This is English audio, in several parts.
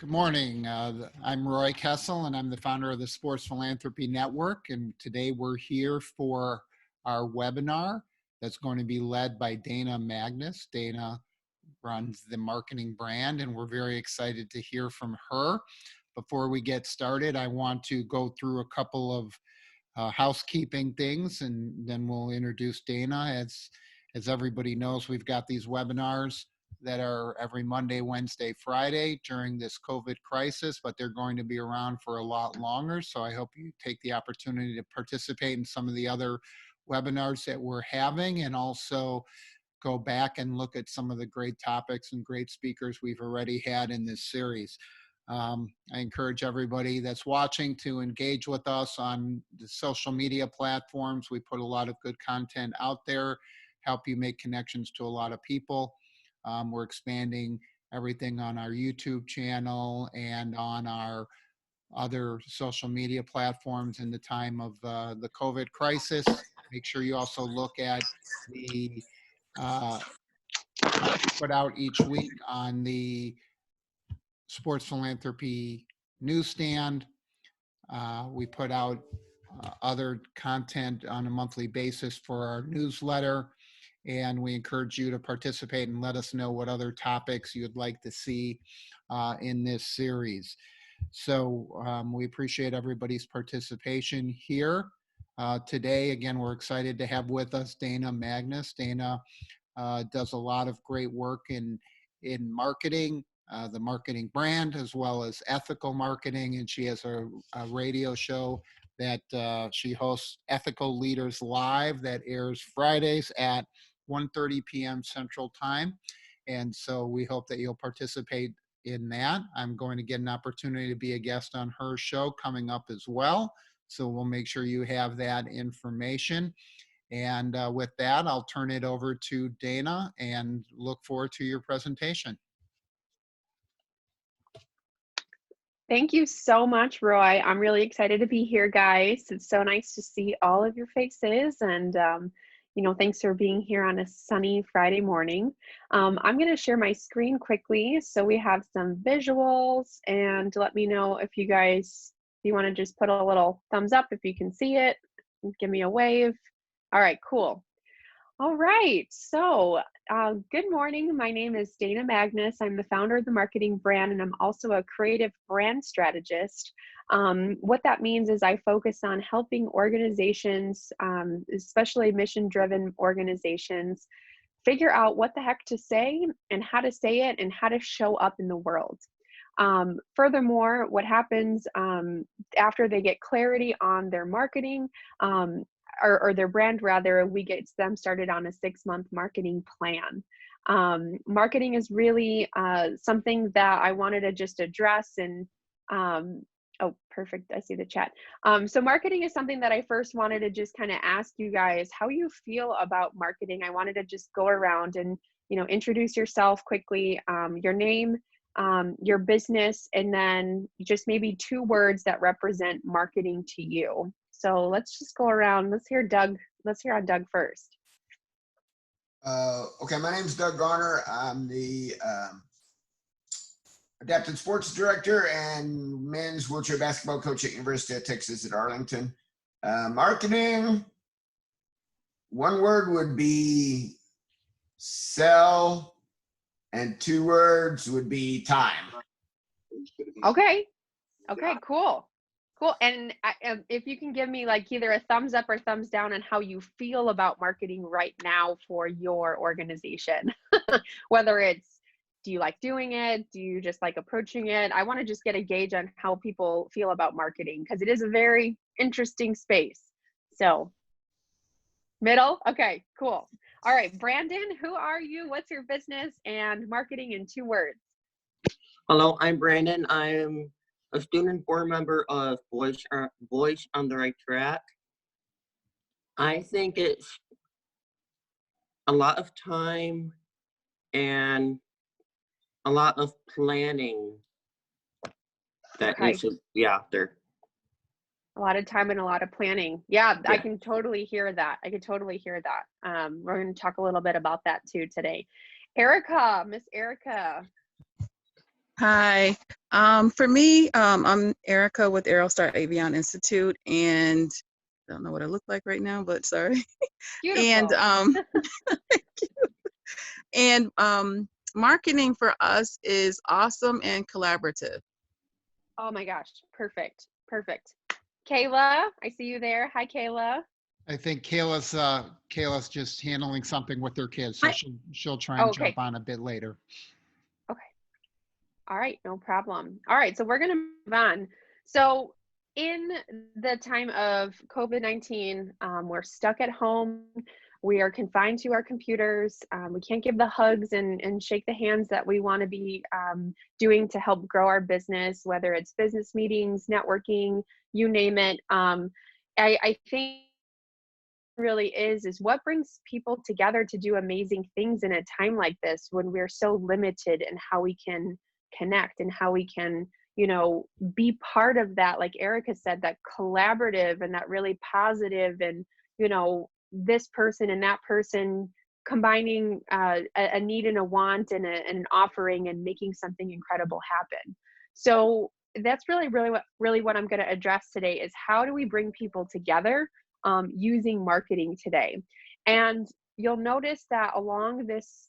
Good morning. I'm Roy Kessel, and I'm the founder of the Sports Philanthropy Network. And today we're here for our webinar that's going to be led by Dana Magnus. Dana runs the marketing brand, and we're very excited to hear from her. Before we get started, I want to go through a couple of housekeeping things, and then we'll introduce Dana. As everybody knows, we've got these webinars that are every Monday, Wednesday, Friday during this COVID crisis, but they're going to be around for a lot longer. So I hope you take the opportunity to participate in some of the other webinars that we're having, and also go back and look at some of the great topics and great speakers we've already had in this series. I encourage everybody that's watching to engage with us on the social media platforms. We put a lot of good content out there, help you make connections to a lot of people. We're expanding everything on our YouTube channel and on our other social media platforms in the time of the COVID crisis. Make sure you also look at the put out each week on the Sports Philanthropy newsstand. We put out other content on a monthly basis for our newsletter, and we encourage you to participate and let us know what other topics you'd like to see in this series. So we appreciate everybody's participation here today. Again, we're excited to have with us Dana Magnus. Dana does a lot of great work in marketing, the marketing brand, as well as ethical marketing. And she has a radio show that she hosts, Ethical Leaders Live, that airs Fridays at 1:30 p.m. Central Time. And so we hope that you'll participate in that. I'm going to get an opportunity to be a guest on her show coming up as well. So we'll make sure you have that information. And with that, I'll turn it over to Dana and look forward to your presentation. Thank you so much, Roy. I'm really excited to be here, guys. It's so nice to see all of your faces, and thanks for being here on a sunny Friday morning. I'm going to share my screen quickly so we have some visuals, and let me know if you want to just put a little thumbs up if you can see it. Give me a wave. All right, cool. All right, so good morning. My name is Dana Magnus. I'm the founder of the marketing brand, and I'm also a creative brand strategist. What that means is I focus on helping organizations, especially mission-driven organizations, figure out what the heck to say and how to say it and how to show up in the world. Furthermore, what happens after they get clarity on their marketing, or their brand rather, we get them started on a 6-month marketing plan. Marketing is really something that I wanted to just address, and oh, perfect, I see the chat. So marketing is something that I first wanted to just kind of ask you guys how you feel about marketing. I wanted to just go around and introduce yourself quickly, your name, your business, and then just maybe 2 words that represent marketing to you. So let's just go around. Let's hear Doug. Let's hear on Doug first. Okay, my name's Doug Garner. I'm the adapted sports director and men's wheelchair basketball coach at University of Texas at Arlington. Marketing, 1 word would be sell, and 2 words would be time. Okay. Okay, cool. Cool. And if you can give me like either a thumbs up or thumbs down on how you feel about marketing right now for your organization, whether it's, do you like doing it? Do you just like approaching it? I want to just get a gauge on how people feel about marketing, because it is a very interesting space. So middle. Okay, cool. All right, Brandon, who are you? What's your business and marketing in 2 words? Hello, I'm Brandon. I'm a student board member of Voice on the Right Track. I think it's a lot of time and a lot of planning that needs to be out there. A lot of time and a lot of planning. Yeah, I can totally hear that. I can totally hear that. We're going to talk a little bit about that too today. Erica, Miss Erica. Hi. For me, I'm Erica with Aerostar Avion Institute, and I don't know what I look like right now, but sorry. And Beautiful. and marketing for us is awesome and collaborative. Oh my gosh, perfect, perfect. Kayla, I see you there. Hi, Kayla. I think Kayla's just handling something with her kids, so Hi. she'll try and Okay. jump on a bit later. Okay. All right, no problem. All right, so we're going to move on. So in the time of COVID-19, we're stuck at home. We are confined to our computers. We can't give the hugs and shake the hands that we want to be doing to help grow our business, whether it's business meetings, networking, you name it. I think really is what brings people together to do amazing things in a time like this when we're so limited in how we can connect and how we can, you know, be part of that, like Erica said, that collaborative and that really positive, and you know, this person and that person combining a need and a want and an offering and making something incredible happen. So that's really what I'm going to address today is how do we bring people together using marketing today. And you'll notice that along this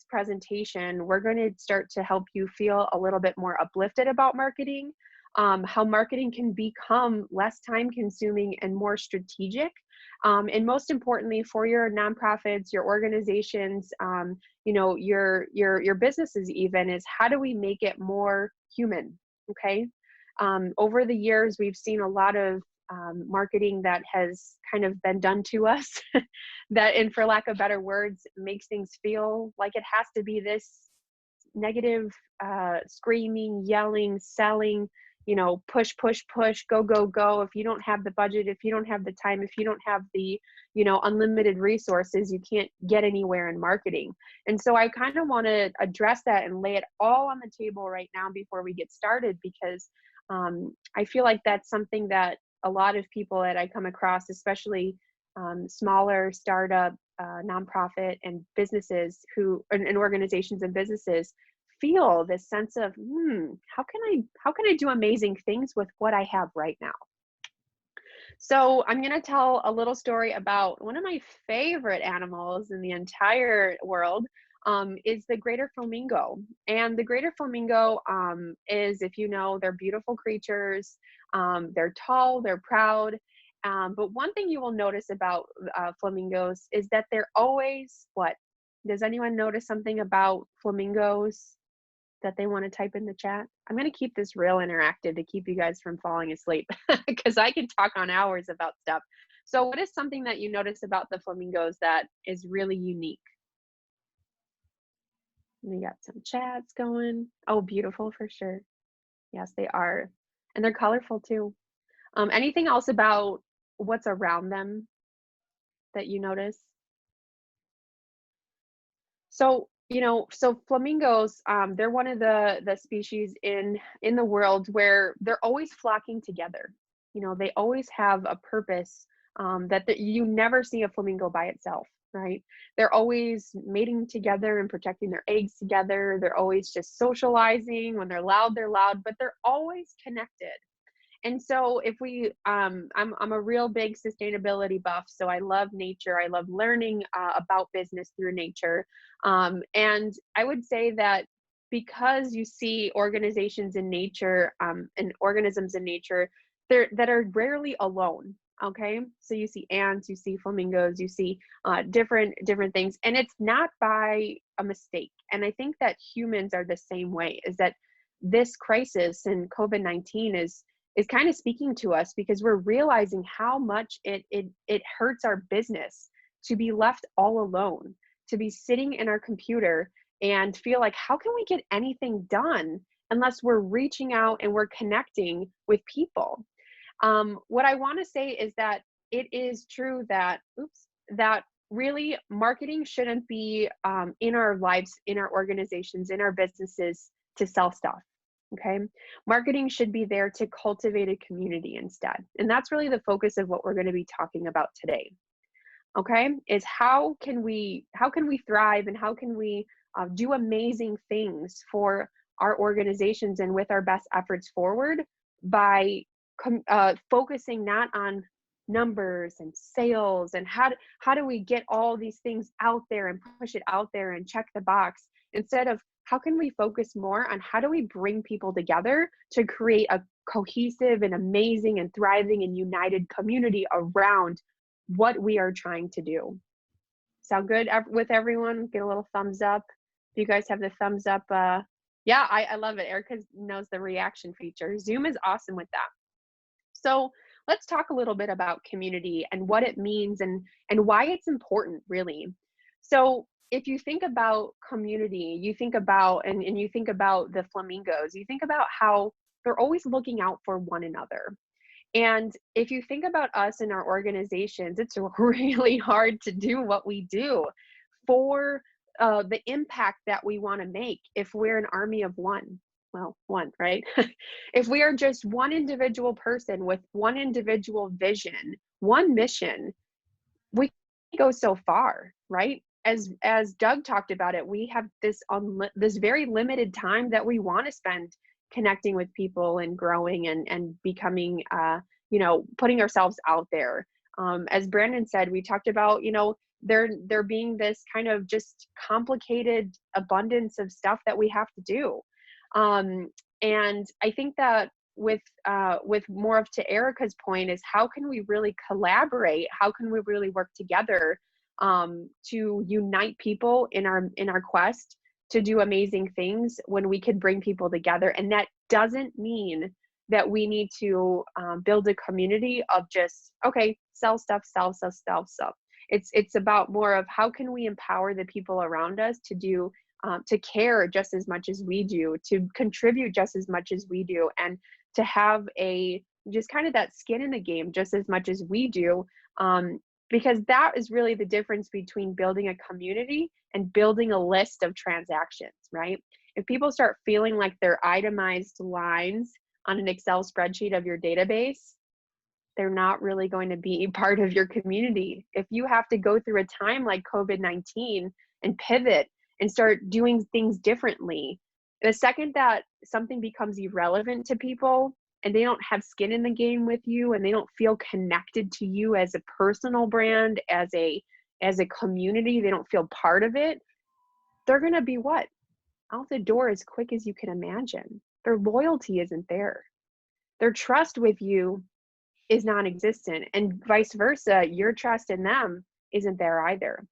presentation, we're going to start to help you feel a little bit more uplifted about marketing, how marketing can become less time consuming and more strategic. And most importantly, for your nonprofits, your organizations, you know, your businesses even, is how do we make it more human? Okay. Over the years, we've seen a lot of marketing that has kind of been done to us that, and for lack of better words, makes things feel like it has to be this negative, screaming, yelling, selling, you know, push, push, push, go, go, go. If you don't have the budget, if you don't have the time, if you don't have the, you know, unlimited resources, you can't get anywhere in marketing. And so I kind of want to address that and lay it all on the table right now before we get started, because I feel like that's something that a lot of people that I come across, especially smaller startup, nonprofit and businesses and organizations and businesses, feel this sense of, how can I do amazing things with what I have right now? So I'm going to tell a little story about one of my favorite animals in the entire world. Is the greater flamingo. And the greater flamingo is, if you know, they're beautiful creatures. They're tall, they're proud. But one thing you will notice about flamingos is that they're always what? Does anyone notice something about flamingos that they want to type in the chat? I'm going to keep this real interactive to keep you guys from falling asleep because I can talk on hours about stuff. So what is something that you notice about the flamingos that is really unique? We got some chats going. Oh, beautiful for sure. Yes, they are. And they're colorful too. Anything else about what's around them that you notice? So, you know, so flamingos, they're one of the species in the world where they're always flocking together. You know, they always have a purpose, you never see a flamingo by itself, right? They're always mating together and protecting their eggs together. They're always just socializing. When they're loud, but they're always connected. And so if we, I'm a real big sustainability buff. So I love nature. I love learning about business through nature. And I would say that because you see organizations in nature and organisms in nature that are rarely alone. Okay, so you see ants, you see flamingos, you see different things, and it's not by a mistake. And I think that humans are the same way. Is that this crisis and COVID-19 is kind of speaking to us, because we're realizing how much it hurts our business to be left all alone, to be sitting in our computer and feel like, how can we get anything done unless we're reaching out and we're connecting with people? What I want to say is that it is true that, that really marketing shouldn't be in our lives, in our organizations, in our businesses to sell stuff. Okay. Marketing should be there to cultivate a community instead. And that's really the focus of what we're going to be talking about today. Okay. Is how can we thrive, and how can we do amazing things for our organizations and with our best efforts forward by focusing not on numbers and sales and how do we get all these things out there and push it out there and check the box, instead of how can we focus more on how do we bring people together to create a cohesive and amazing and thriving and united community around what we are trying to do. Sound good with everyone? Get a little thumbs up. If you guys have the thumbs up, yeah, I love it. Erica knows the reaction feature. Zoom is awesome with that. So let's talk a little bit about community and what it means and why it's important, really. So if you think about community, you think about, and you think about the flamingos, you think about how they're always looking out for one another. And if you think about us in our organizations, it's really hard to do what we do for the impact that we want to make if we're an army of one. Well, one, right? If we are just one individual person with one individual vision, one mission, we go so far, right? As Doug talked about it, we have this very limited time that we want to spend connecting with people and growing and becoming, putting ourselves out there. As Brandon said, we talked about, there being this kind of just complicated abundance of stuff that we have to do. And I think that with more of to Erica's point is how can we really collaborate? How can we really work together to unite people in our quest to do amazing things when we can bring people together? And that doesn't mean that we need to build a community of just, okay, sell stuff. It's about more of how can we empower the people around us to do to care just as much as we do, to contribute just as much as we do, and to have just kind of that skin in the game just as much as we do, because that is really the difference between building a community and building a list of transactions, right? If people start feeling like they're itemized lines on an Excel spreadsheet of your database, they're not really going to be part of your community. If you have to go through a time like COVID-19 and pivot and start doing things differently, the second that something becomes irrelevant to people and they don't have skin in the game with you and they don't feel connected to you as a personal brand, as a community, they don't feel part of it, they're going to be what? Out the door as quick as you can imagine. Their loyalty isn't there. Their trust with you is non-existent, and vice versa, your trust in them isn't there either.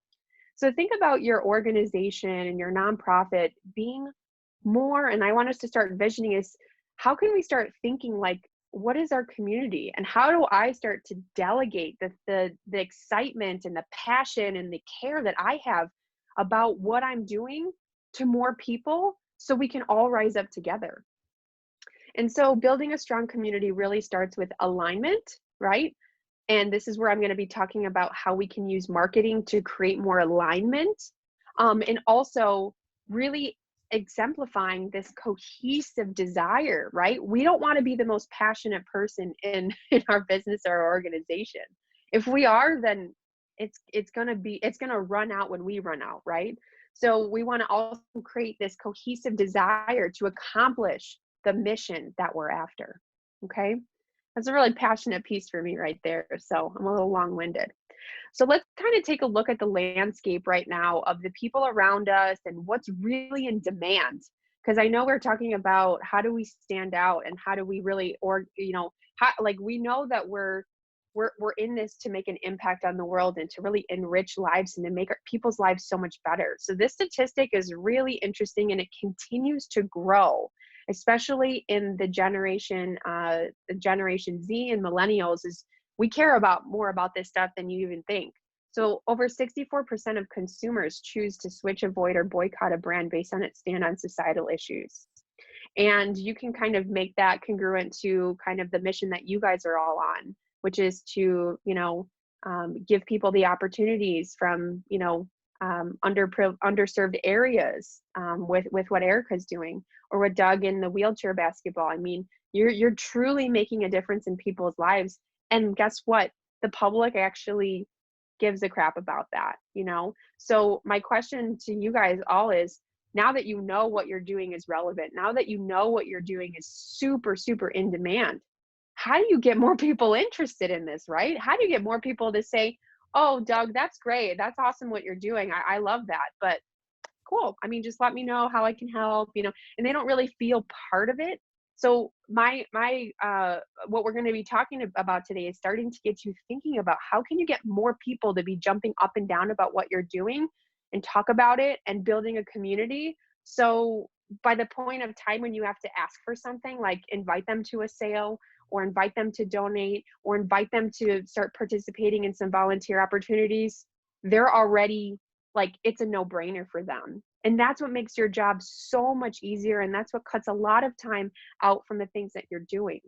So think about your organization and your nonprofit being more, and I want us to start envisioning is how can we start thinking like, what is our community, and how do I start to delegate the excitement and the passion and the care that I have about what I'm doing to more people so we can all rise up together. And so building a strong community really starts with alignment, right? And this is where I'm going to be talking about how we can use marketing to create more alignment, and also really exemplifying this cohesive desire, right? We don't want to be the most passionate person in our business or our organization. If we are, then it's going to run out when we run out, right? So we want to also create this cohesive desire to accomplish the mission that we're after. Okay. That's a really passionate piece for me right there. So I'm a little long-winded. So let's kind of take a look at the landscape right now of the people around us and what's really in demand. Because I know we're talking about how do we stand out and how do we really, we know that we're in this to make an impact on the world and to really enrich lives and to make people's lives so much better. So this statistic is really interesting and it continues to grow, especially in the Generation Z and millennials. Is we care more about this stuff than you even think. So over 64% of consumers choose to switch, avoid, or boycott a brand based on its stand on societal issues. And you can kind of make that congruent to kind of the mission that you guys are all on, which is to, give people the opportunities from, underserved areas, with what Erica's doing, or what Doug in the wheelchair basketball. I mean, you're truly making a difference in people's lives. And guess what? The public actually gives a crap about that, So my question to you guys all is, now that you know what you're doing is relevant, now that you know what you're doing is super, super in demand, how do you get more people interested in this, right? How do you get more people to say, oh, Doug, that's great. That's awesome what you're doing. I love that. But cool. I mean, just let me know how I can help, and they don't really feel part of it. So what we're going to be talking about today is starting to get you thinking about how can you get more people to be jumping up and down about what you're doing and talk about it and building a community. So by the point of time when you have to ask for something, like invite them to a sale or invite them to donate or invite them to start participating in some volunteer opportunities, they're already like, it's a no-brainer for them. And that's what makes your job so much easier. And that's what cuts a lot of time out from the things that you're doing.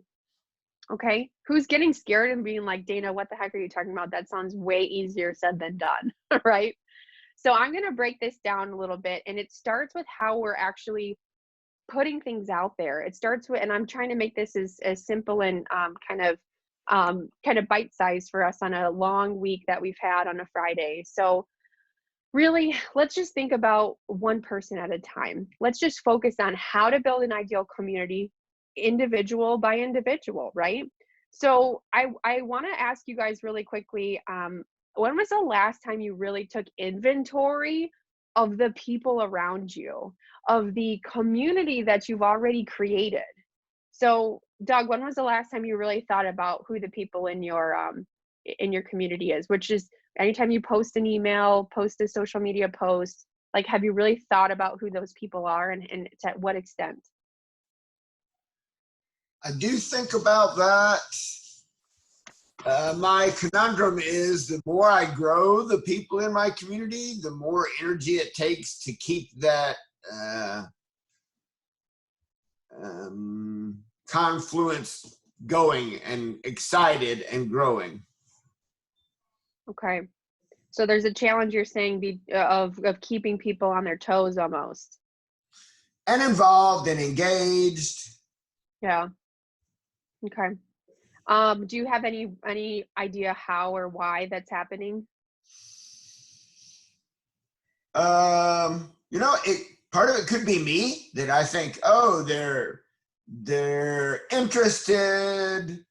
Okay. Who's getting scared and being like, Dana, what the heck are you talking about? That sounds way easier said than done. Right. So I'm going to break this down a little bit. And it starts with how we're actually putting things out there. It starts with, and I'm trying to make this as simple and kind of bite-sized for us on a long week that we've had on a Friday. So really, let's just think about one person at a time. Let's just focus on how to build an ideal community, individual by individual, right? So I want to ask you guys really quickly, when was the last time you really took inventory of the people around you, of the community that you've already created? So Doug, when was the last time you really thought about who the people in your community is, which is anytime you post an email, post a social media post, like, have you really thought about who those people are and to what extent? I do think about that. My conundrum is the more I grow the people in my community, the more energy it takes to keep that confluence going and excited and growing. Okay. So there's a challenge you're saying of keeping people on their toes almost. And involved and engaged. Yeah. Okay. Do you have any idea how or why that's happening? Part of it could be me, that I think, oh, they're interested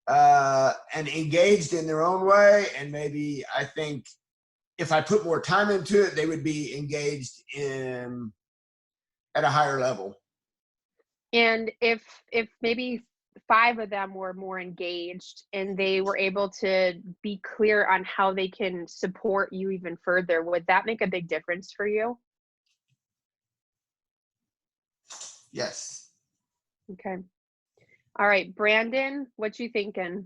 and engaged in their own way, and maybe I think if I put more time into it, they would be engaged at a higher level. And if maybe 5 of them were more engaged and they were able to be clear on how they can support you even further, would that make a big difference for you? Yes. Okay. All right, Brandon, what you thinking?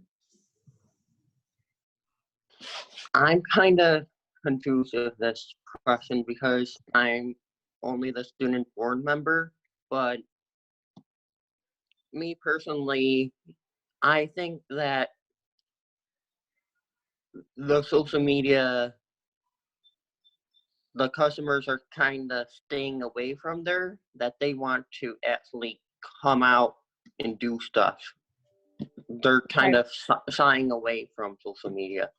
I'm kind of confused with this question because I'm only the student board member, but me personally, I think that the social media, the customers are kind of staying away from there, that they want to actually come out and do stuff. They're kind of shying away from social media.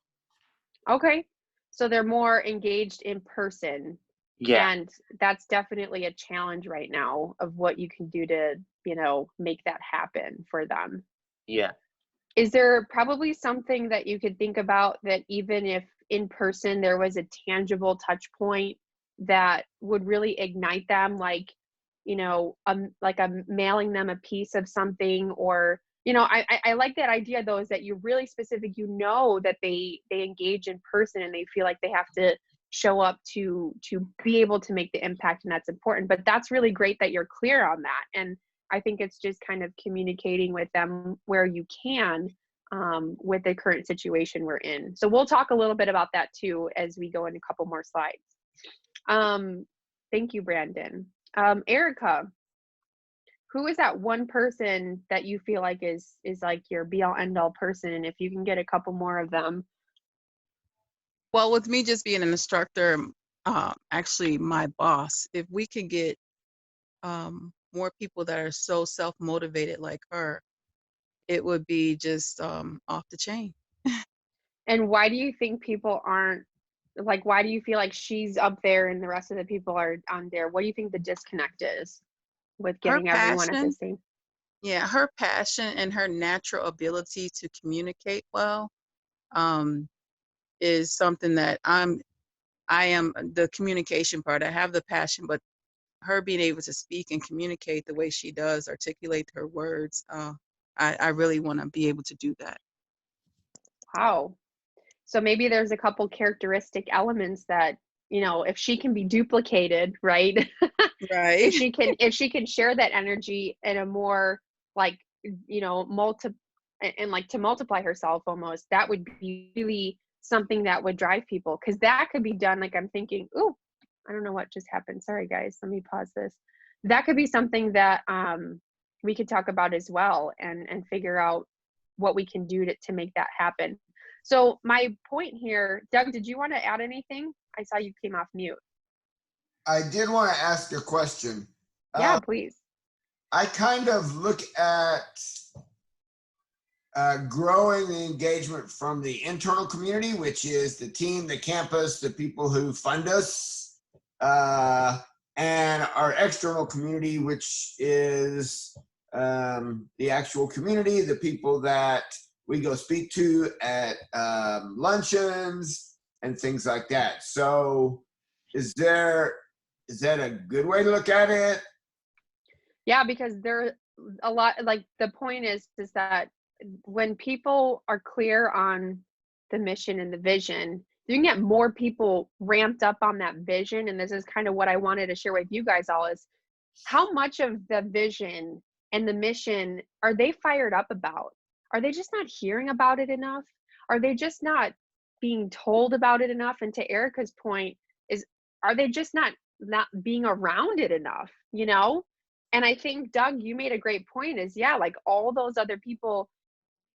Okay. So they're more engaged in person. Yeah. And that's definitely a challenge right now of what you can do to, make that happen for them. Yeah. Is there probably something that you could think about that even if in person there was a tangible touch point that would really ignite them, like, mailing them a piece of something, or, I like that idea though, is that you're really specific, that they engage in person and they feel like they have to show up to be able to make the impact, and that's important. But that's really great that you're clear on that. And I think it's just kind of communicating with them where you can, with the current situation we're in. So we'll talk a little bit about that too as we go in a couple more slides. Thank you, Brandon. Erica, who is that one person that you feel like is like your be all end all person? And if you can get a couple more of them. Well, with me just being an instructor, actually my boss, if we could get more people that are so self-motivated like her, it would be just off the chain. And why do you think people aren't like, why do you feel like she's up there and the rest of the people are on there? What do you think the disconnect is with Her getting everyone at the passion, same? yeah, her passion and her natural ability to communicate well, um, is something that I am the communication part. I have the passion, but her being able to speak and communicate the way she does, articulate her words, I really want to be able to do that. Wow. So maybe there's a couple characteristic elements that, if she can be duplicated, right? Right. If she can share that energy in a more like, like to multiply herself almost, that would be really something that would drive people. Cause that could be done. Like I'm thinking, ooh, I don't know what just happened. Sorry guys, let me pause this. That could be something that we could talk about as well and figure out what we can do to make that happen. So my point here, Doug, did you want to add anything? I saw you came off mute. I did want to ask a question. Yeah, please. I kind of look at growing the engagement from the internal community, which is the team, the campus, the people who fund us, and our external community, which is the actual community, the people that we go speak to at luncheons and things like that. So is that a good way to look at it? Yeah, because there a lot, like the point is that when people are clear on the mission and the vision, you can get more people ramped up on that vision. And this is kind of what I wanted to share with you guys all is how much of the vision and the mission are they fired up about? Are they just not hearing about it enough? Are they just not being told about it enough? And to Erica's point is, are they just not being around it enough, And I think, Doug, you made a great point is, yeah, like all those other people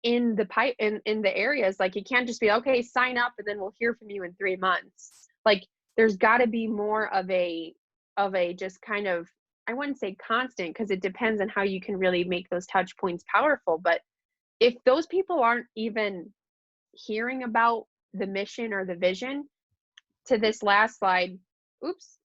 in the pipe in the areas, like you can't just be, okay, sign up and then we'll hear from you in 3 months. Like there's got to be more of a just kind of, I wouldn't say constant because it depends on how you can really make those touch points powerful. But if those people aren't even hearing about the mission or the vision, to this last slide, oops,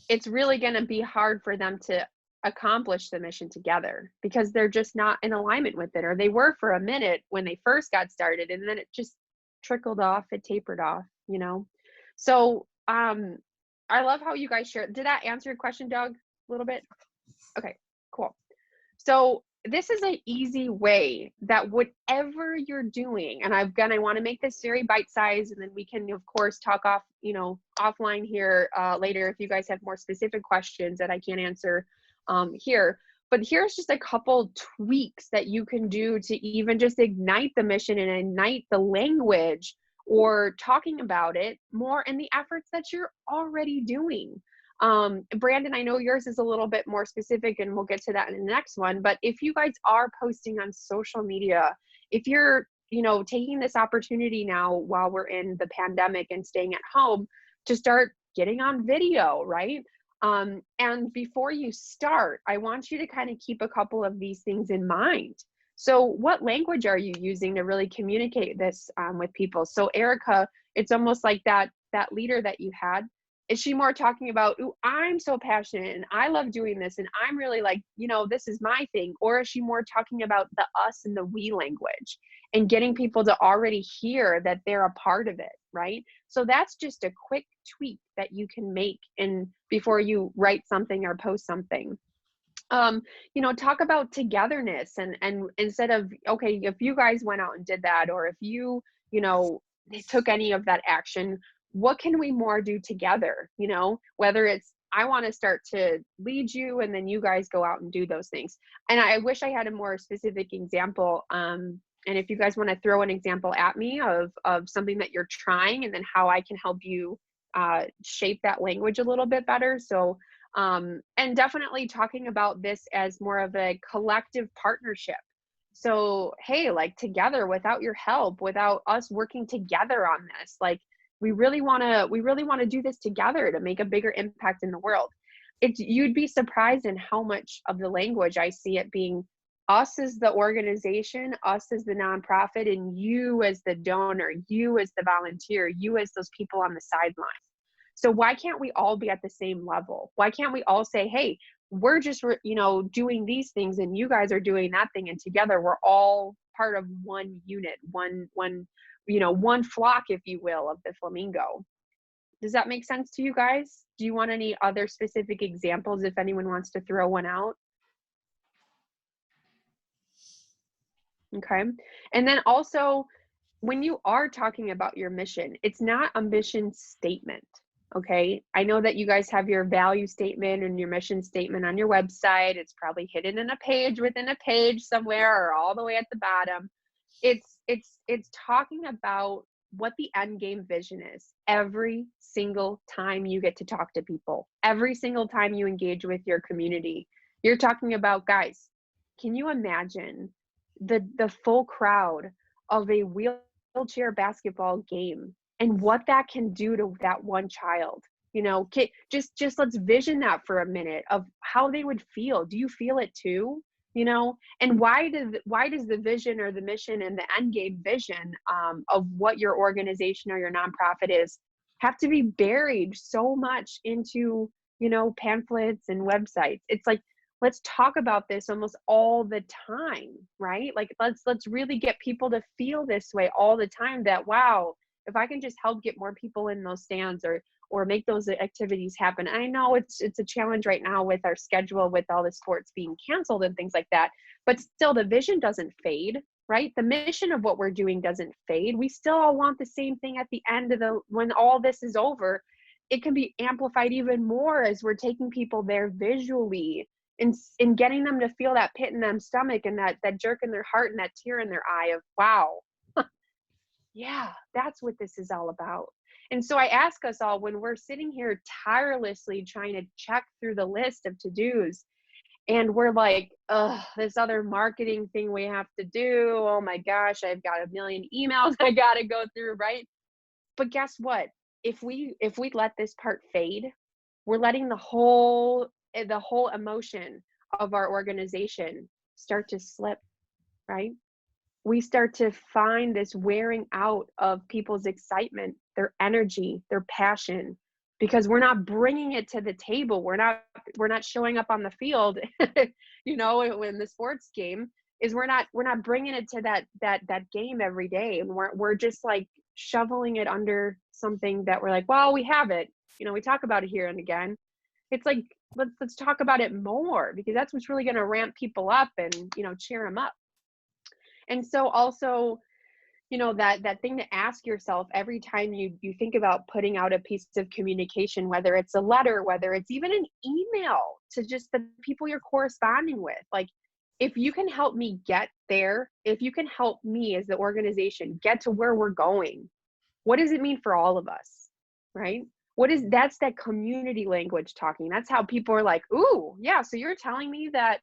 it's really going to be hard for them to accomplish the mission together because they're just not in alignment with it, or they were for a minute when they first got started and then it just trickled off, it tapered off, So I love how you guys shared. Did that answer your question, Doug, a little bit? Okay, cool. So this is an easy way that whatever you're doing, and I want to make this very bite-sized, and then we can of course talk offline here later if you guys have more specific questions that I can't answer here. But here's just a couple tweaks that you can do to even just ignite the mission and ignite the language or talking about it more in the efforts that you're already doing. Brandon, I know yours is a little bit more specific and we'll get to that in the next one, but if you guys are posting on social media, if you're, taking this opportunity now while we're in the pandemic and staying at home to start getting on video, right? And before you start, I want you to kind of keep a couple of these things in mind. So what language are you using to really communicate this with people? So Erica, it's almost like that leader that you had. Is she more talking about, ooh, I'm so passionate and I love doing this and I'm really like, this is my thing? Or is she more talking about the us and the we language and getting people to already hear that they're a part of it, right? So that's just a quick tweak that you can make before you write something or post something. Talk about togetherness and instead of, okay, if you guys went out and did that, or if you took any of that action, what can we more do together? Whether it's, I want to start to lead you and then you guys go out and do those things. And I wish I had a more specific example. And if you guys want to throw an example at me of something that you're trying and then how I can help you shape that language a little bit better. So, and definitely talking about this as more of a collective partnership. So, hey, like together, without your help, without us working together on this, like we really want to do this together to make a bigger impact in the world. You'd be surprised in how much of the language I see it being us as the organization, us as the nonprofit, and you as the donor, you as the volunteer, you as those people on the sidelines. So why can't we all be at the same level? Why can't we all say, hey, we're just, doing these things and you guys are doing that thing, and together we're all part of one unit, one flock, if you will, of the flamingo. Does that make sense to you guys? Do you want any other specific examples if anyone wants to throw one out? Okay. And then also, when you are talking about your mission, it's not a mission statement. Okay. I know that you guys have your value statement and your mission statement on your website. It's probably hidden in a page within a page somewhere, or all the way at the bottom. It's talking about what the end game vision is every single time you get to talk to people, every single time you engage with your community. You're talking about, guys, can you imagine the full crowd of a wheelchair basketball game and what that can do to that one child? Just let's vision that for a minute of how they would feel. Do you feel it too? And why does the vision or the mission and the end game vision of what your organization or your nonprofit is have to be buried so much into pamphlets and websites? It's like, let's talk about this almost all the time, right? Like let's really get people to feel this way all the time, that wow, if I can just help get more people in those stands or make those activities happen. I know it's a challenge right now with our schedule, with all the sports being canceled and things like that, but still the vision doesn't fade, right? The mission of what we're doing doesn't fade. We still all want the same thing at the end of when all this is over. It can be amplified even more as we're taking people there visually and getting them to feel that pit in their stomach and that jerk in their heart and that tear in their eye of, wow, yeah, that's what this is all about. And so I ask us all, when we're sitting here tirelessly trying to check through the list of to-dos, and we're like, this other marketing thing we have to do. Oh my gosh, I've got a million emails I got to go through, right? But guess what? If we let this part fade, we're letting the whole emotion of our organization start to slip, right? We start to find this wearing out of people's excitement, their energy, their passion, because we're not bringing it to the table. We're not showing up on the field, when the sports game is, we're not bringing it to that game every day. And we're just like shoveling it under something that we're like, well, we have it, we talk about it here and again. It's like, let's talk about it more, because that's what's really going to ramp people up and, cheer them up. And so also, that thing to ask yourself every time you think about putting out a piece of communication, whether it's a letter, whether it's even an email to just the people you're corresponding with, like, if you can help me get there, if you can help me as the organization get to where we're going, what does it mean for all of us, right? That's that community language talking. That's how people are like, ooh, yeah, so you're telling me that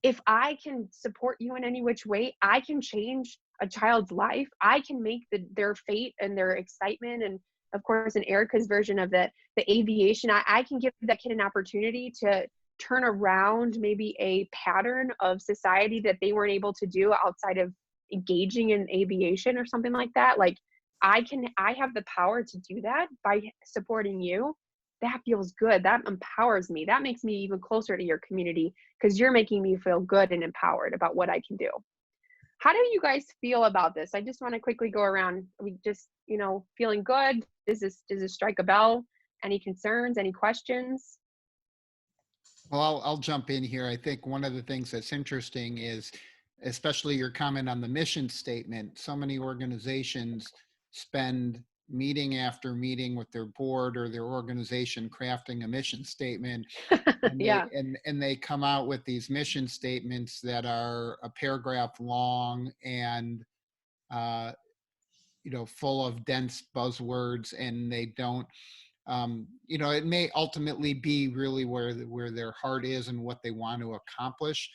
if I can support you in any which way, I can change a child's life. I can make their fate and their excitement, and of course, in Erica's version of the aviation, I can give that kid an opportunity to turn around maybe a pattern of society that they weren't able to do outside of engaging in aviation or something like that. Like, I have the power to do that by supporting you. That feels good. That empowers me. That makes me even closer to your community, because you're making me feel good and empowered about what I can do. How do you guys feel about this? I just want to quickly go around. We just, feeling good. Does this strike a bell? Any concerns? Any questions? Well, I'll jump in here. I think one of the things that's interesting is, especially your comment on the mission statement, so many organizations spend meeting after meeting with their board or their organization crafting a mission statement. And Yeah. they come out with these mission statements that are a paragraph long and full of dense buzzwords, and they don't it may ultimately be really where their heart is and what they want to accomplish,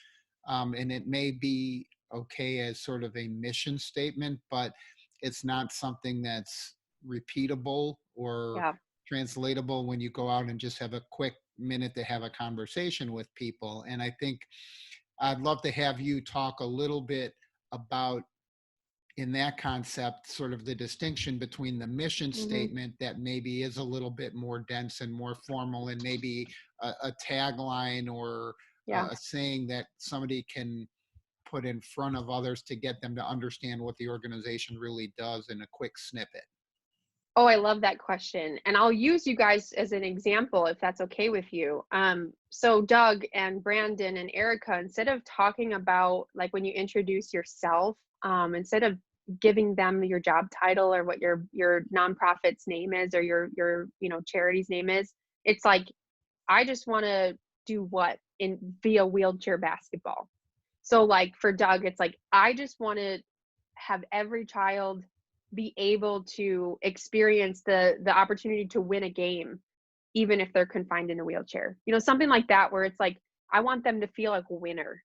and it may be okay as sort of a mission statement, but it's not something that's repeatable or Yeah. translatable when you go out and just have a quick minute to have a conversation with people. And I think I'd love to have you talk a little bit about, in that concept, sort of the distinction between the mission statement that maybe is a little bit more dense and more formal, and maybe a tagline or a saying that somebody can put in front of others to get them to understand what the organization really does in a quick snippet. Oh, I love that question. And I'll use you guys as an example, if that's okay with you. So Doug and Brandon and Erica, instead of talking about, like, when you introduce yourself, instead of giving them your job title or what your nonprofit's name is, or your charity's name is, it's like, I just want to do what via wheelchair basketball. So like for Doug, it's like, I just want to have every child be able to experience the opportunity to win a game, even if they're confined in a wheelchair. Something like that, where it's like, I want them to feel like a winner.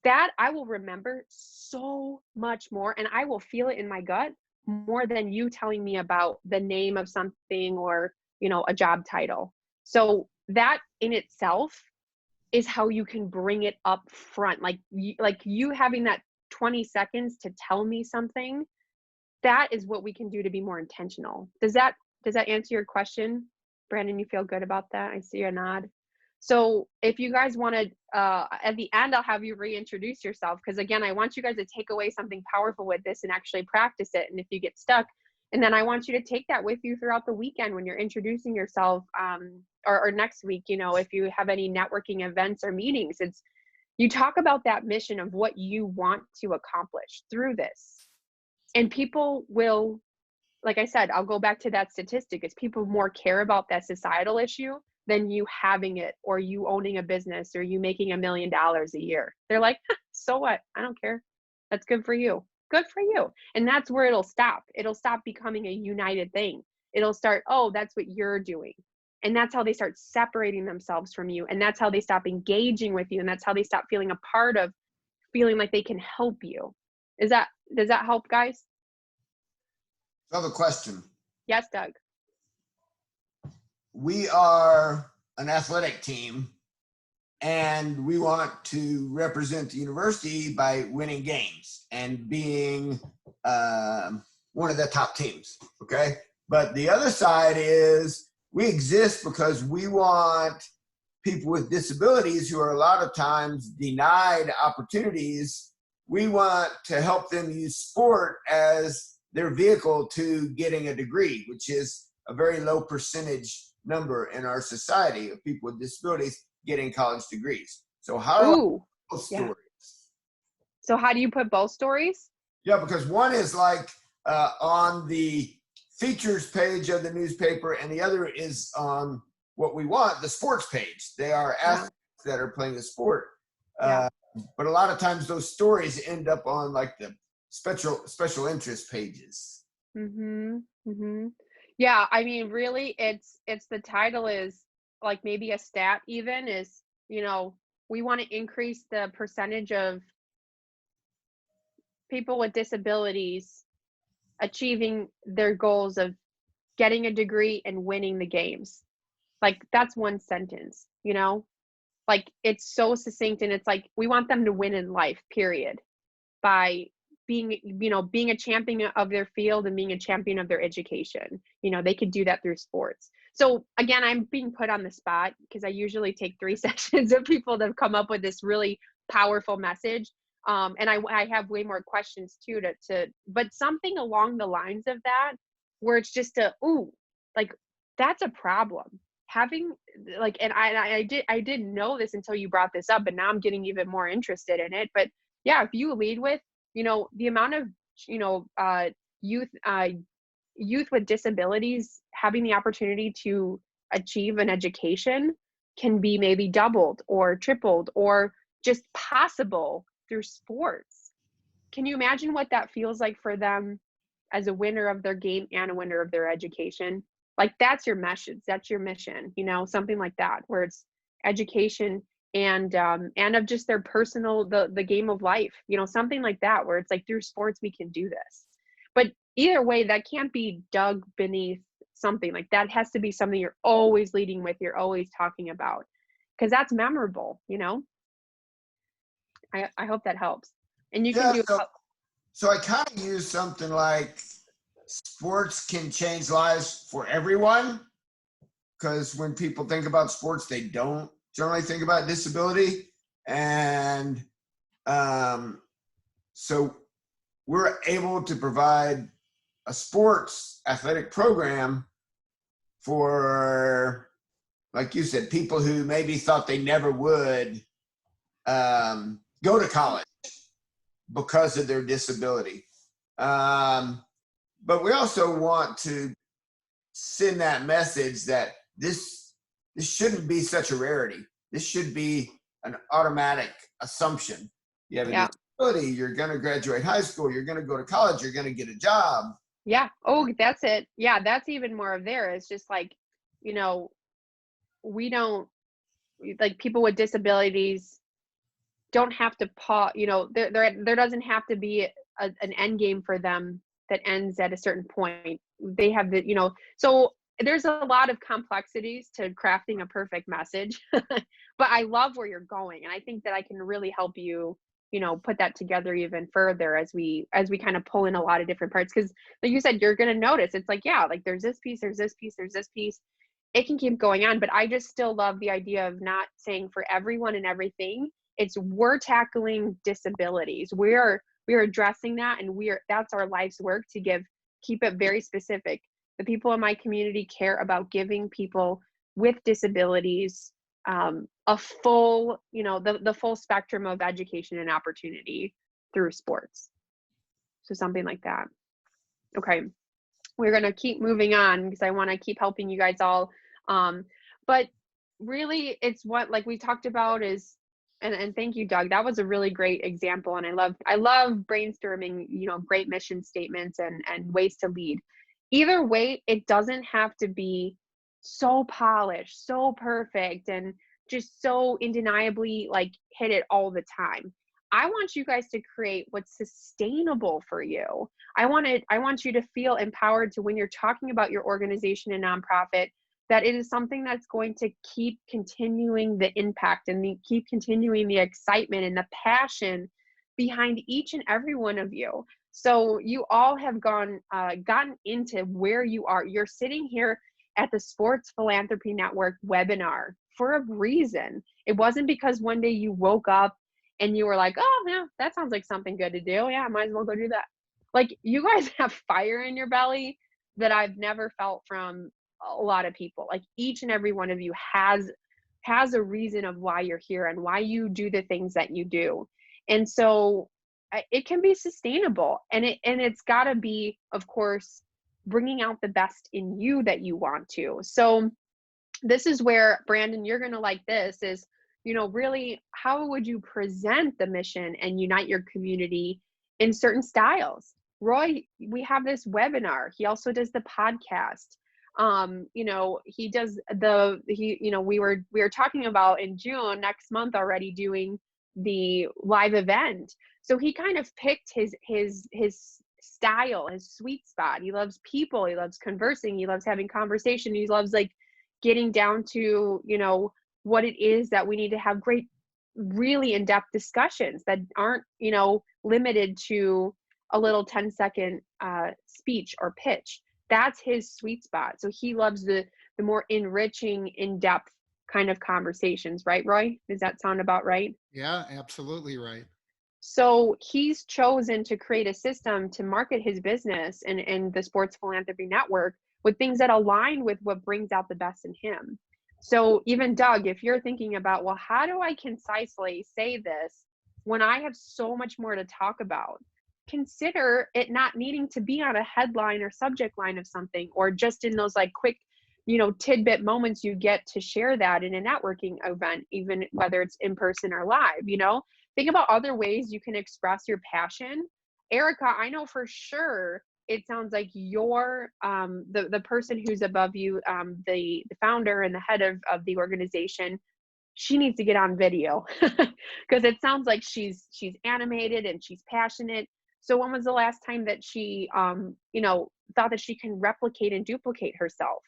That I will remember so much more, and I will feel it in my gut more than you telling me about the name of something or, a job title. So that in itself is how you can bring it up front. Like you having that 20 seconds to tell me something, that is what we can do to be more intentional. Does that answer your question, Brandon? You feel good about that? I see a nod. So if you guys want to, at the end, I'll have you reintroduce yourself, because again, I want you guys to take away something powerful with this and actually practice it. And if you get stuck, and then I want you to take that with you throughout the weekend when you're introducing yourself, or next week, if you have any networking events or meetings, you talk about that mission of what you want to accomplish through this. And people will, like I said, I'll go back to that statistic, is people more care about that societal issue than you having it, or you owning a business, or you making $1 million a year. They're like, so what? I don't care. That's good for you. Good for you. And that's where it'll stop. It'll stop becoming a united thing. It'll start, oh, that's what you're doing. And that's how they start separating themselves from you. And that's how they stop engaging with you. And that's how they stop feeling a part of, feeling like they can help you. Does that help, guys? Another question. Yes, Doug. We are an athletic team, and we want to represent the university by winning games and being one of the top teams, okay? But the other side is, we exist because we want people with disabilities who are a lot of times denied opportunities. We want to help them use sport as their vehicle to getting a degree, which is a very low percentage number in our society of people with disabilities getting college degrees. So how do I put both stories? So how do you put both stories? Yeah, because one is like on the features page of the newspaper, and the other is on what we want, the sports page. They are athletes that are playing the sport. But a lot of times those stories end up on like the special interest pages. Yeah, I mean, really, it's the title is like, maybe a stat even is, we want to increase the percentage of people with disabilities achieving their goals of getting a degree and winning the games. Like, that's one sentence, like, it's so succinct, and it's like, we want them to win in life, period, by being a champion of their field and being a champion of their education. They could do that through sports. So again, I'm being put on the spot because I usually take 3 sessions of people that have come up with this really powerful message. And I have way more questions too, but something along the lines of that, where it's just like, that's a problem. Having like, and I didn't know this until you brought this up, and now I'm getting even more interested in it. But yeah, if you lead with, the amount of, youth with disabilities having the opportunity to achieve an education can be maybe doubled or tripled or just possible through sports. Can you imagine what that feels like for them as a winner of their game and a winner of their education? Like, that's your message, that's your mission, something like that, where it's education and of just their personal, the game of life, something like that, where it's like, through sports we can do this. But either way, that can't be dug beneath something. Like, that has to be something you're always leading with, you're always talking about, because that's memorable. I hope that helps. And you Yeah, can do so I kind of use something like sports can change lives for everyone, because when people think about sports, they don't generally think about disability. And so we're able to provide a sports athletic program for, like you said, people who maybe thought they never would go to college because of their disability. But we also want to send that message that this shouldn't be such a rarity. This should be an automatic assumption. You have a disability, you're going to graduate high school, you're going to go to college, you're going to get a job. Yeah. Oh, that's it. Yeah, that's even more of there. It's just like, you know, we don't, like, people with disabilities don't have to you know, there doesn't have to be an end game for them that ends at a certain point. They have the, you know, so there's a lot of complexities to crafting a perfect message. But I love where you're going, and I think that I can really help you, you know, put that together even further as we kind of pull in a lot of different parts. Because like you said, you're going to notice it's like, yeah, like there's this piece, there's this piece, there's this piece. It can keep going on, but I just still love the idea of not saying for everyone and everything. It's we're tackling disabilities. We're addressing that, and that's our life's work to keep it very specific. The people in my community care about giving people with disabilities a full, you know, the full spectrum of education and opportunity through sports. So something like that. Okay. We're going to keep moving on because I want to keep helping you guys all. But really, it's what, like we talked about is, and thank you, Doug. That was a really great example. And I love brainstorming, you know, great mission statements and ways to lead. Either way, it doesn't have to be so polished, so perfect, and just so undeniably like hit it all the time. I want you guys to create what's sustainable for you. I want you to feel empowered to, when you're talking about your organization and nonprofit, that it is something that's going to keep continuing the impact and keep continuing the excitement and the passion behind each and every one of you. So you all have gotten into where you are. You're sitting here at the Sports Philanthropy Network webinar for a reason. It wasn't because one day you woke up and you were like, oh, yeah, that sounds like something good to do. Yeah, I might as well go do that. Like, you guys have fire in your belly that I've never felt from a lot of people. Like, each and every one of you has a reason of why you're here and why you do the things that you do. And so it can be sustainable, and it's got to be, of course, bringing out the best in you that you want to. So this is where, Brandon, you're going to like this is, you know, really, how would you present the mission and unite your community in certain styles? Roy, we have this webinar. He also does the podcast. You know, he does you know, we were talking about in June next month already doing the live event. So he kind of picked his style, his sweet spot. He loves people. He loves conversing. He loves having conversation. He loves like getting down to, you know, what it is that we need to have great, really in-depth discussions that aren't, you know, limited to a little 10-second speech or pitch. That's his sweet spot. So he loves the more enriching, in-depth kind of conversations, right, Roy? Does that sound about right? Yeah, absolutely right. So he's chosen to create a system to market his business and the Sports Philanthropy Network with things that align with what brings out the best in him. So even Doug, if you're thinking about, well, how do I concisely say this when I have so much more to talk about? Consider it not needing to be on a headline or subject line of something, or just in those like quick, you know, tidbit moments you get to share that in a networking event, even whether it's in person or live. You know, think about other ways you can express your passion. Erica, I know for sure it sounds like you're the person who's above you, the founder and the head of the organization. She needs to get on video because it sounds like she's animated and she's passionate. So when was the last time that she you know, thought that she can replicate and duplicate herself?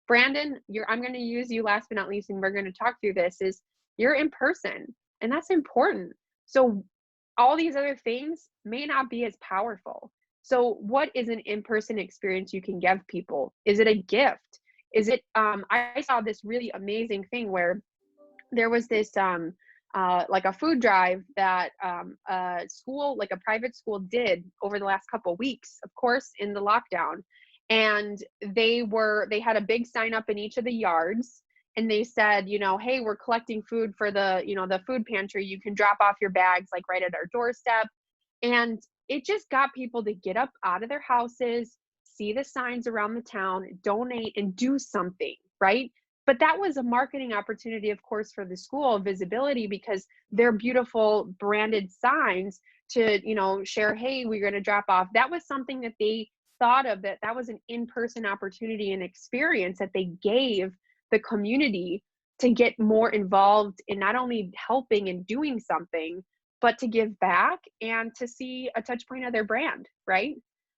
Brandon, I'm going to use you last but not least, and we're going to talk through this, is you're in person, and that's important. So all these other things may not be as powerful. So what is an in-person experience you can give people? Is it a gift? Is it, I saw this really amazing thing where there was this like a food drive that a school, like a private school, did over the last couple of weeks, of course, in the lockdown. And they had a big sign up in each of the yards, and they said, you know, hey, we're collecting food for the, you know, the food pantry. You can drop off your bags like right at our doorstep. And it just got people to get up out of their houses, see the signs around the town, donate, and do something, right? But that was a marketing opportunity, of course, for the school, visibility, because they're beautiful branded signs to, you know, share, hey, we're going to drop off. That was something that they thought of, that was an in-person opportunity and experience that they gave the community to get more involved in not only helping and doing something, but to give back and to see a touch point of their brand, right?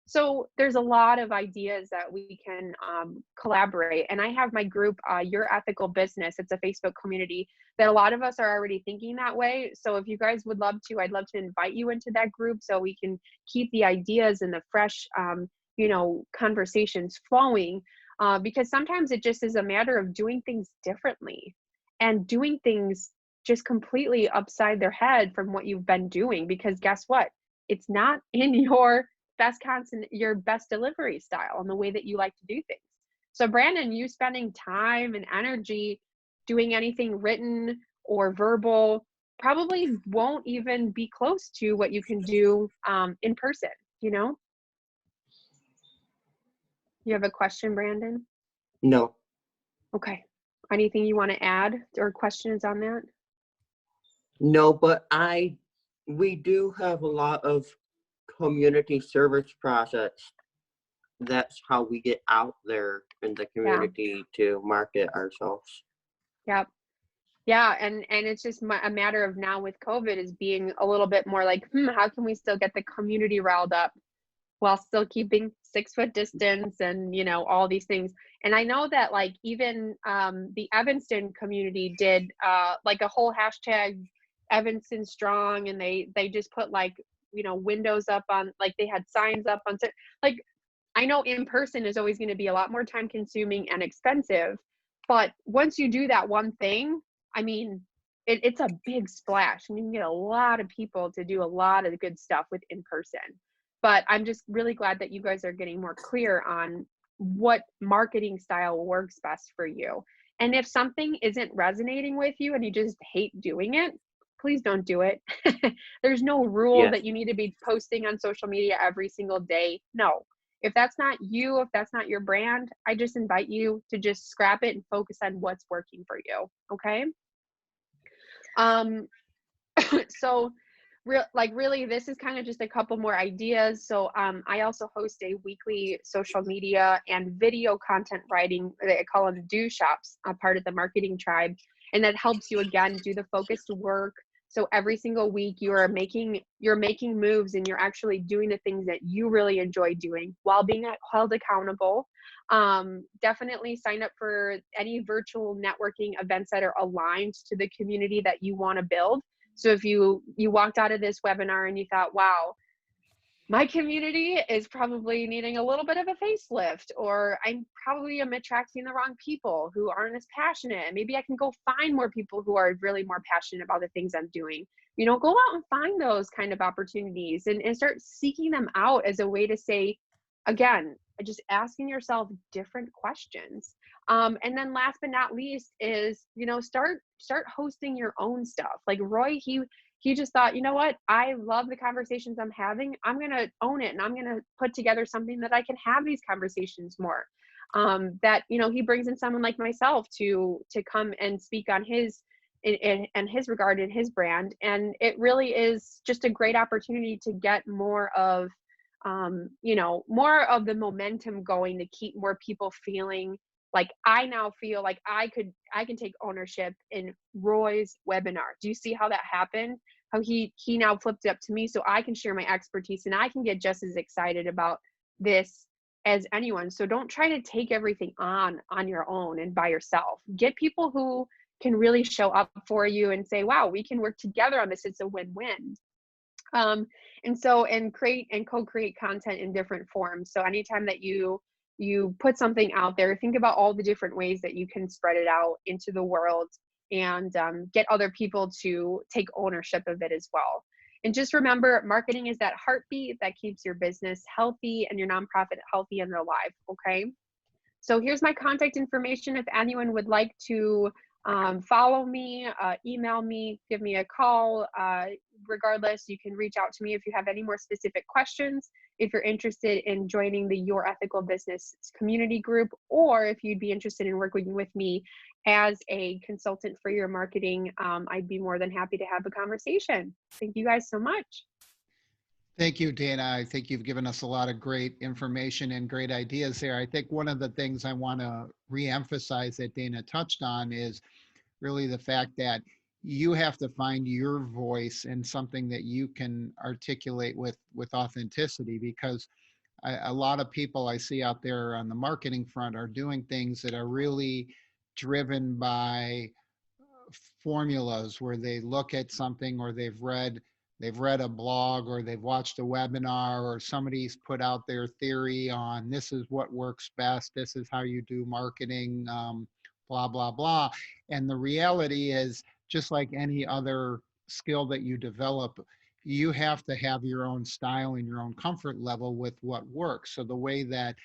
So there's a lot of ideas that we can collaborate. And I have my group, Your Ethical Business. It's a Facebook community that a lot of us are already thinking that way. So if you guys would love to, I'd love to invite you into that group so we can keep the ideas and the fresh, you know, conversations flowing. Because sometimes it just is a matter of doing things differently and doing things just completely upside their head from what you've been doing. Because guess what? It's not in your your best delivery style and the way that you like to do things. So Brandon, you spending time and energy doing anything written or verbal probably won't even be close to what you can do in person, you know? You have a question, Brandon? No. Okay. Anything you want to add or questions on that? No, but we do have a lot of community service projects. That's how we get out there in the community to market ourselves. Yep. Yeah, and it's just a matter of now with COVID is being a little bit more like, how can we still get the community riled up while still keeping 6-foot distance and, you know, all these things. And I know that like even the Evanston community did like a whole hashtag Evanston Strong, and they just put like, you know, windows up on, like they had signs up on, like, I know in person is always going to be a lot more time consuming and expensive, but once you do that one thing, I mean, it's a big splash. I mean, you can get a lot of people to do a lot of good stuff with in person. But I'm just really glad that you guys are getting more clear on what marketing style works best for you. And if something isn't resonating with you and you just hate doing it, please don't do it. There's no rule that you need to be posting on social media every single day. No. If that's not you, if that's not your brand, I just invite you to just scrap it and focus on what's working for you. Okay. So really, this is kind of just a couple more ideas. So I also host a weekly social media and video content writing, I call them do shops, a part of the marketing tribe. And that helps you, again, do the focused work. So every single week you're making moves and you're actually doing the things that you really enjoy doing while being held accountable. Definitely sign up for any virtual networking events that are aligned to the community that you want to build. So if you walked out of this webinar and you thought, wow, my community is probably needing a little bit of a facelift, or I probably am attracting the wrong people who aren't as passionate. Maybe I can go find more people who are really more passionate about the things I'm doing. You know, go out and find those kind of opportunities and start seeking them out as a way to say, again, just asking yourself different questions. And then last but not least is, you know, start hosting your own stuff. Like Roy, he just thought, you know what, I love the conversations I'm having. I'm going to own it and I'm going to put together something that I can have these conversations more. That, you know, he brings in someone like myself to come and speak on his and his regard in his brand. And it really is just a great opportunity to get more of, you know, more of the momentum going to keep more people feeling like I now feel like I can take ownership in Roy's webinar. Do you see how that happened? How he now flipped it up to me so I can share my expertise and I can get just as excited about this as anyone. So don't try to take everything on your own and by yourself. Get people who can really show up for you and say, wow, we can work together on this. It's a win-win. Um, and create and co-create content in different forms. So anytime that you put something out there, think about all the different ways that you can spread it out into the world, and get other people to take ownership of it as well. And just remember, marketing is that heartbeat that keeps your business healthy and your nonprofit healthy and alive. Okay. So here's my contact information. If anyone would like to follow me, email me, give me a call. Regardless, you can reach out to me if you have any more specific questions, if you're interested in joining the Your Ethical Business community group, or if you'd be interested in working with me as a consultant for your marketing. I'd be more than happy to have a conversation. Thank you guys so much. Thank you, Dana. I think you've given us a lot of great information and great ideas there. I think one of the things I want to reemphasize that Dana touched on is really the fact that you have to find your voice and something that you can articulate with authenticity, because a lot of people I see out there on the marketing front are doing things that are really driven by formulas, where they look at something, or they've read a blog, or they've watched a webinar, or somebody's put out their theory on this is what works best, this is how you do marketing, blah blah blah. And the reality is, just like any other skill that you develop, you have to have your own style and your own comfort level with what works. So the way that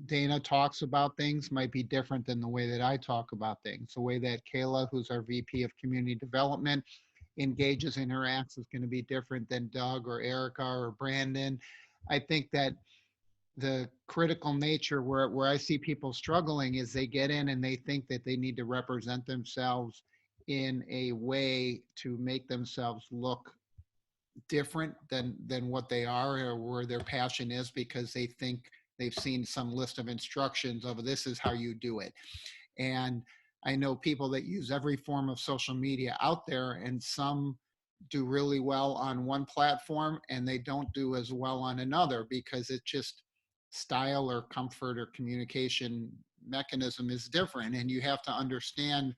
Dana talks about things might be different than the way that I talk about things. The way that Kayla, who's our VP of Community Development, engages, interacts is going to be different than Doug or Erica or Brandon. I think that the critical nature where I see people struggling is they get in and they think that they need to represent themselves in a way to make themselves look different than what they are, or where their passion is, because they think they've seen some list of instructions of this is how you do it. And I know people that use every form of social media out there, and some do really well on one platform and they don't do as well on another, because it's just style or comfort or communication mechanism is different. And you have to understand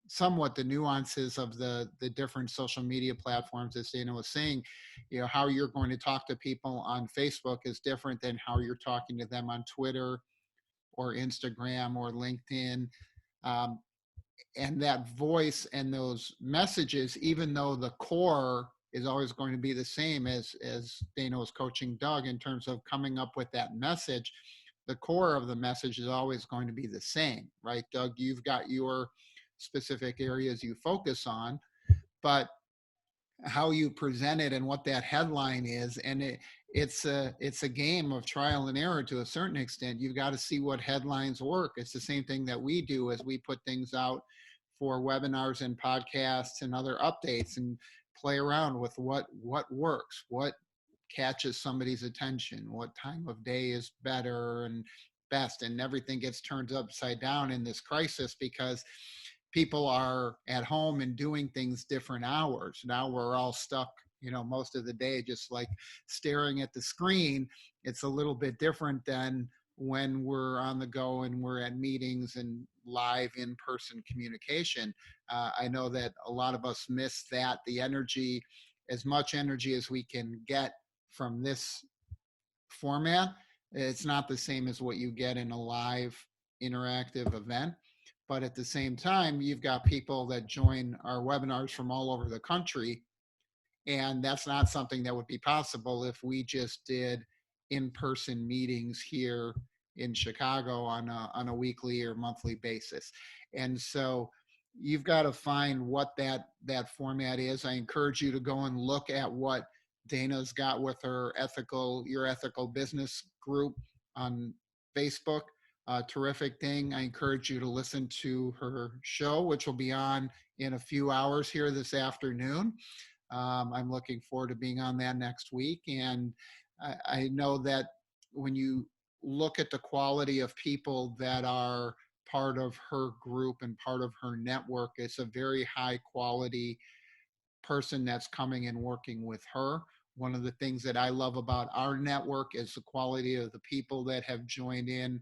somewhat the nuances of the different social media platforms. As Dana was saying, how you're going to talk to people on Facebook is different than how you're talking to them on Twitter or Instagram or LinkedIn. Um, and that voice and those messages, even though the core is always going to be the same, as Dana was coaching Doug in terms of coming up with that message, the core of the message is always going to be the same, right? Doug, you've got your specific areas you focus on, but how you present it and what that headline is, and it's a game of trial and error to a certain extent. You've got to see what headlines work. It's the same thing that we do as we put things out for webinars and podcasts and other updates, and play around with what works, what catches somebody's attention, what time of day is better and best. And everything gets turned upside down in this crisis, because people are at home and doing things different hours. Now we're all stuck, most of the day just like staring at the screen. It's a little bit different than when we're on the go and we're at meetings and live in-person communication. I know that a lot of us miss that, the energy, as much energy as we can get from this format. It's not the same as what you get in a live interactive event. But at the same time, you've got people that join our webinars from all over the country. And that's not something that would be possible if we just did in-person meetings here in Chicago on a weekly or monthly basis. And so you've got to find what that format is. I encourage you to go and look at what Dana's got with her Your Ethical Business group on Facebook. Terrific thing. I encourage you to listen to her show, which will be on in a few hours here this afternoon. I'm looking forward to being on that next week. And I know that when you look at the quality of people that are part of her group and part of her network, it's a very high quality person that's coming and working with her. One of the things that I love about our network is the quality of the people that have joined in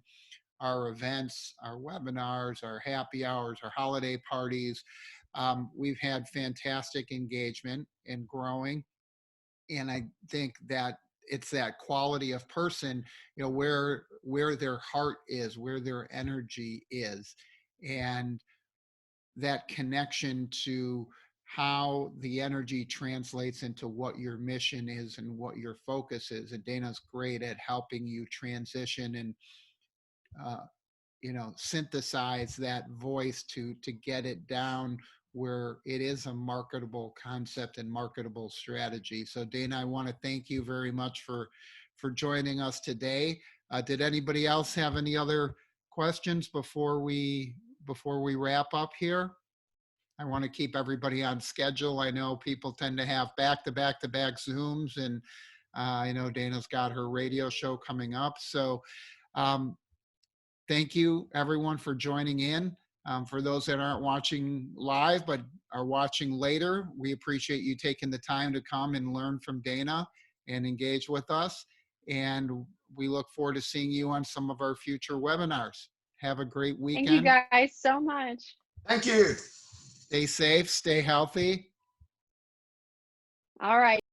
our events, our webinars, our happy hours, our holiday parties. we've had fantastic engagement and growing. And I think that it's that quality of person, where their heart is, where their energy is, and that connection to how the energy translates into what your mission is and what your focus is. And Dana's great at helping you transition and synthesize that voice to get it down where it is a marketable concept and marketable strategy. So Dana, I want to thank you very much for joining us today. Did anybody else have any other questions before we wrap up here? I want to keep everybody on schedule. I know people tend to have back-to-back Zooms, and I know Dana's got her radio show coming up. So thank you, everyone, for joining in. For those that aren't watching live but are watching later, we appreciate you taking the time to come and learn from Dana and engage with us. And we look forward to seeing you on some of our future webinars. Have a great weekend. Thank you guys so much. Thank you. Stay safe, stay healthy. All right.